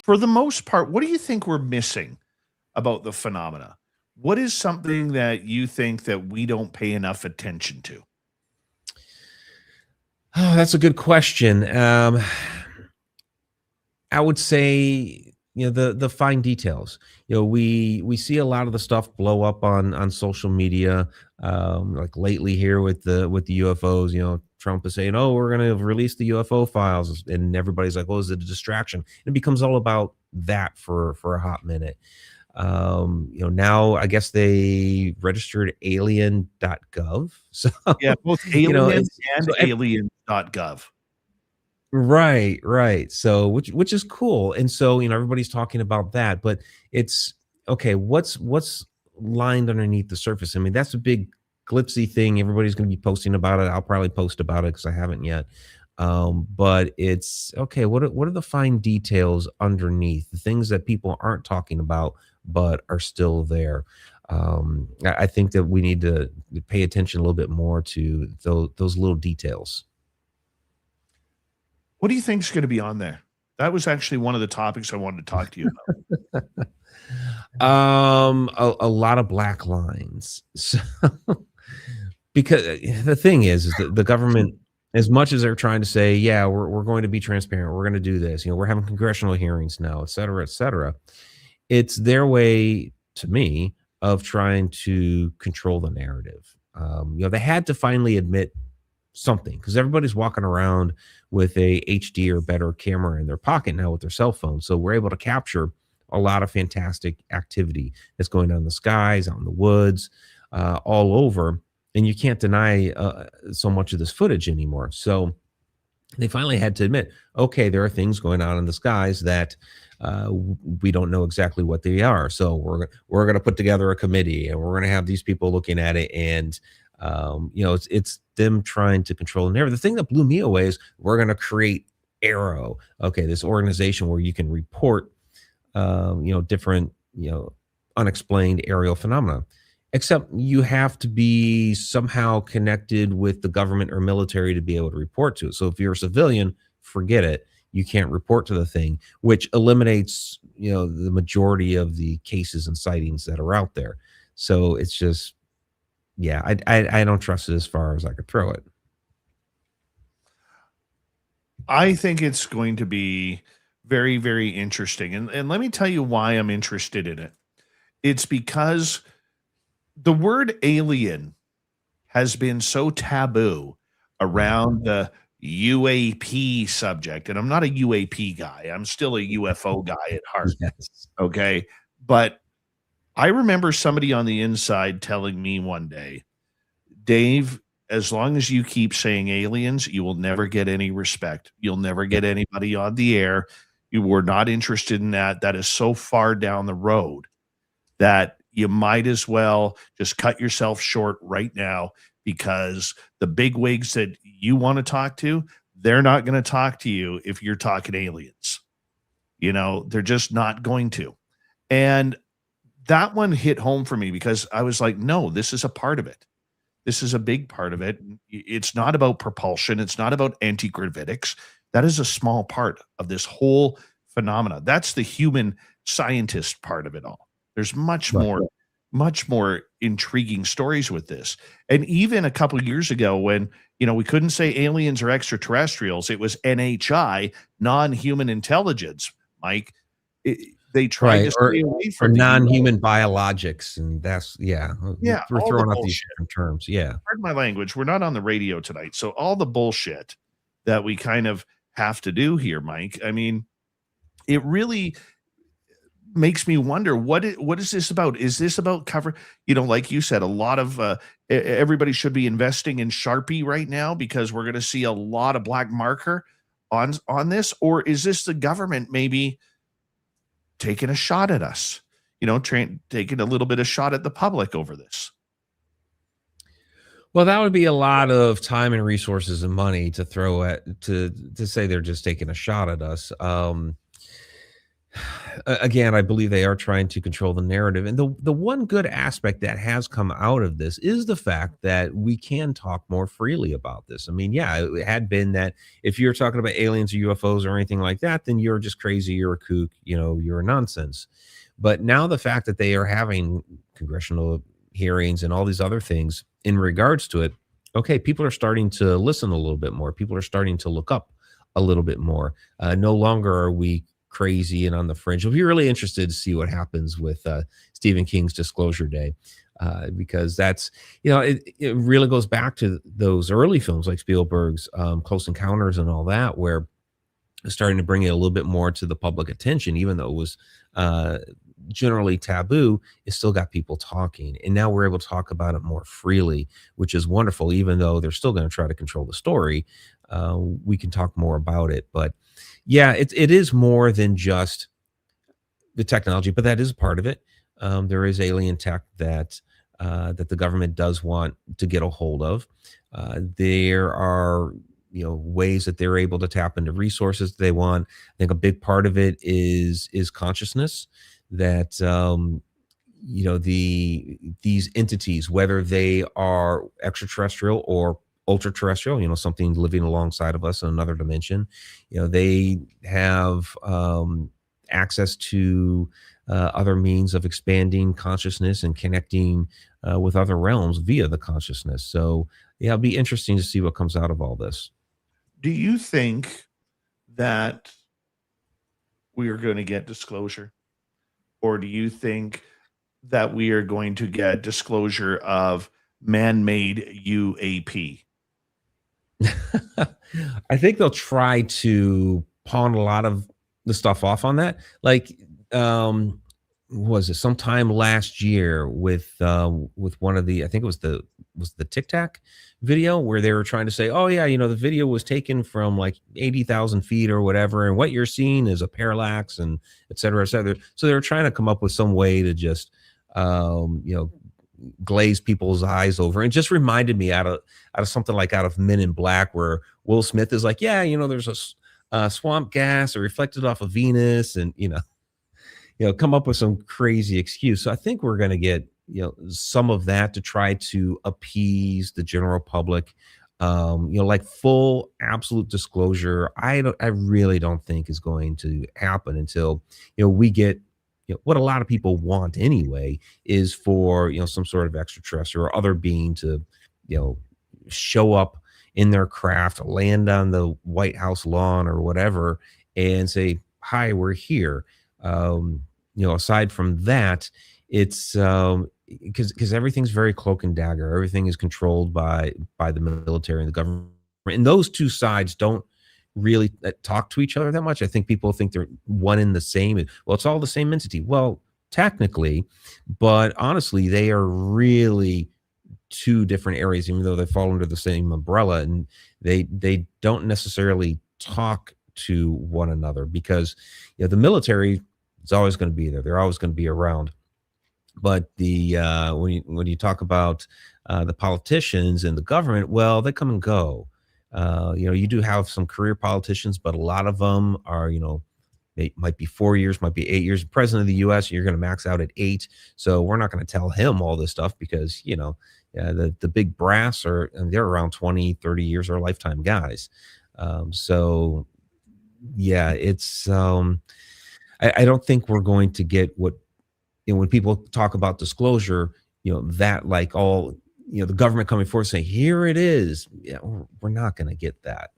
for the most part, what do you think we're missing about the phenomena? What is something that you think that we don't pay enough attention to? Oh, that's a good question. I would say, the fine details. We see a lot of the stuff blow up on social media, like lately here with the UFOs. Trump is saying, "Oh, we're going to release the UFO files," and everybody's like, "Oh, is it a distraction?" It becomes all about that for a hot minute. Now I guess they registered alien.gov. So, Yeah, both you know, aliens it's and so alien.gov. right, right. So which is cool. And so, everybody's talking about that, but it's okay, what's lined underneath the surface? I mean, that's a big glitzy thing. Everybody's going to be posting about it. I'll probably post about it because I haven't yet. But it's okay, what are the fine details underneath, the things that people aren't talking about but are still there? I think that we need to pay attention a little bit more to those little details. What do you think is going to be on there? That was actually one of the topics I wanted to talk to you about. A lot of black lines. So, because the thing is that the government, as much as they're trying to say, yeah, we're going to be transparent, we're going to do this, we're having congressional hearings now, et cetera, et cetera. It's their way, to me, of trying to control the narrative. They had to finally admit something because everybody's walking around with a HD or better camera in their pocket now with their cell phone. So we're able to capture a lot of fantastic activity that's going on in the skies, out in the woods, all over. And you can't deny so much of this footage anymore. So they finally had to admit, okay, there are things going on in the skies that we don't know exactly what they are. So we're going to put together a committee and we're going to have these people looking at it. And it's them trying to control the narrative. The thing that blew me away is we're going to create Arrow. Okay, this organization where you can report, different, unexplained aerial phenomena. Except you have to be somehow connected with the government or military to be able to report to it. So if you're a civilian, forget it. You can't report to the thing, which eliminates, the majority of the cases and sightings that are out there. So it's just, yeah, I don't trust it as far as I could throw it. I think it's going to be very, very interesting. And let me tell you why I'm interested in it. It's because the word alien has been so taboo around the UAP subject. And I'm not a UAP guy. I'm still a UFO guy at heart. Yes. Okay. But I remember somebody on the inside telling me one day, Dave, as long as you keep saying aliens, you will never get any respect. You'll never get anybody on the air. You were not interested in that. That is so far down the road that you might as well just cut yourself short right now, because the big wigs that you want to talk to, they're not going to talk to you if you're talking aliens. They're just not going to. And that one hit home for me because I was like, no, this is a part of it. This is a big part of it. It's not about propulsion. It's not about anti-gravitics. That is a small part of this whole phenomena. That's the human scientist part of it all. There's much more intriguing stories with this. And even a couple of years ago when, we couldn't say aliens or extraterrestrials, it was NHI, non-human intelligence, Mike. They tried to stay away from non-human biologics. And that's, we're throwing out these different terms. Yeah. Pardon my language. We're not on the radio tonight. So all the bullshit that we kind of have to do here, Mike, I mean, it really makes me wonder what is this about? Is this about cover? Like you said, a lot of everybody should be investing in Sharpie right now because we're going to see a lot of black marker on this. Or is this the government maybe taking a shot at us? Taking a little bit of shot at the public over this. Well, that would be a lot of time and resources and money to throw at to say they're just taking a shot at us. Again, I believe they are trying to control the narrative. And the one good aspect that has come out of this is the fact that we can talk more freely about this. I mean, yeah, it had been that if you're talking about aliens or UFOs or anything like that, then you're just crazy, you're a kook, you're a nonsense. But now the fact that they are having congressional hearings and all these other things in regards to it, okay, people are starting to listen a little bit more. People are starting to look up a little bit more. No longer are we crazy and on the fringe. We'll be really interested to see what happens with Stephen King's Disclosure Day, because that's, it really goes back to those early films like Spielberg's Close Encounters and all that, where it's starting to bring it a little bit more to the public attention, even though it was generally taboo. It still got people talking, and now we're able to talk about it more freely, which is wonderful. Even though they're still going to try to control the story, we can talk more about it. But yeah, it is more than just the technology, but that is part of it. There is alien tech that the government does want to get a hold of. There are ways that they're able to tap into resources they want. I think a big part of it is consciousness, that these entities, whether they are extraterrestrial or ultra terrestrial, something living alongside of us in another dimension, they have access to other means of expanding consciousness and connecting with other realms via the consciousness. So yeah, it'll be interesting to see what comes out of all this. Do you think that we are going to get disclosure? Or do you think that we are going to get disclosure of man-made UAP? I think they'll try to pawn a lot of the stuff off on that. Like, was it sometime last year with one of the, I think it was the Tic Tac video, where they were trying to say, oh yeah, the video was taken from like 80,000 feet or whatever, and what you're seeing is a parallax, and et cetera, et cetera. So they were trying to come up with some way to just glaze people's eyes over. And just reminded me out of something like out of Men in Black, where Will Smith is like, yeah, there's a swamp gas or reflected off of Venus, and come up with some crazy excuse. So I think we're going to get some of that to try to appease the general public. Like full absolute disclosure, I really don't think is going to happen until we get what a lot of people want anyway, is for some sort of extraterrestrial or other being to show up in their craft, land on the White House lawn or whatever, and say, hi, we're here. Aside from that, it's because everything's very cloak and dagger. Everything is controlled by the military and the government, and those two sides don't really talk to each other that much. I think people think they're one and the same. Well, it's all the same entity. Well, technically, but honestly, they are really two different areas, even though they fall under the same umbrella, and they don't necessarily talk to one another, because the military is always going to be there. They're always going to be around. But the when you talk about the politicians and the government, well, they come and go. You do have some career politicians, but a lot of them are, they might be 4 years, might be 8 years. President of the U.S., you're going to max out at 8. So we're not going to tell him all this stuff, because, the big brass they're around 20, 30 years, or lifetime guys. So yeah, it's, I don't think we're going to get what, when people talk about disclosure, that like all, the government coming forward saying, here it is. Yeah, we're not going to get that.